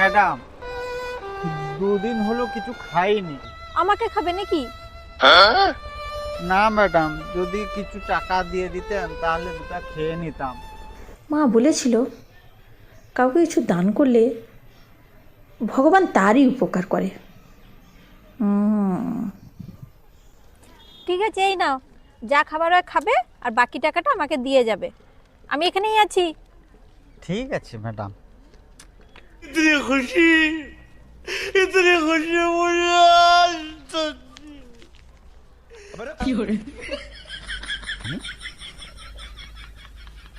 Madam, দুদিন হলো কিছু খাইনি। আমাকে খাবে নাকি? না ম্যাডাম, যদি কিছু টাকা দিয়ে দিতেন তাহলে দুটা খেয়ে নিতাম। মা বলেছিল কাউকে কিছু দান করলে ভগবান তারই উপকার করে। ঠিক আছে, এই নাও, যা খাবার হয় খাবে আর বাকি টাকাটা আমাকে দিয়ে যাবে। আমি এখানেই আছি। ঠিক আছে ম্যাডাম। इतनी खुशी मुझे आज तक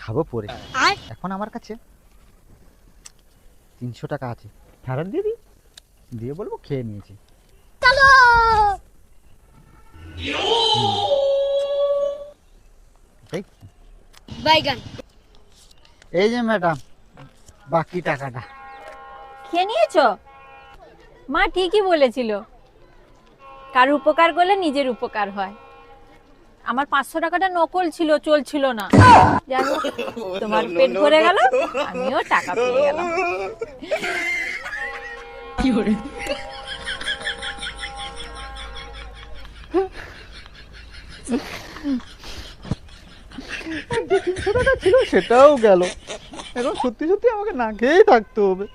খাবো পরে, এখন আমার কাছে 300 টাকা আছে, ফেরত দিয়ে দিই, দিয়ে বলবো খেয়ে নিয়েছি। বাইগান। এই যে ম্যাডাম, বাকি টাকাটা। খেয়ে নিয়েছো? মা ঠিকই বলেছিল, কার উপকার করলে নিজের উপকার হয়। আমার 500 টাকাটা নকল ছিল, চলছিল না। জানো, তোমার পেট ভরে গেল, আমিও টাকা পেয়ে গেলাম। যে 300 টাকা ছিল সেটাও গেল, এখন সত্যি সত্যি আমাকে না খেয়েই থাকতে হবে।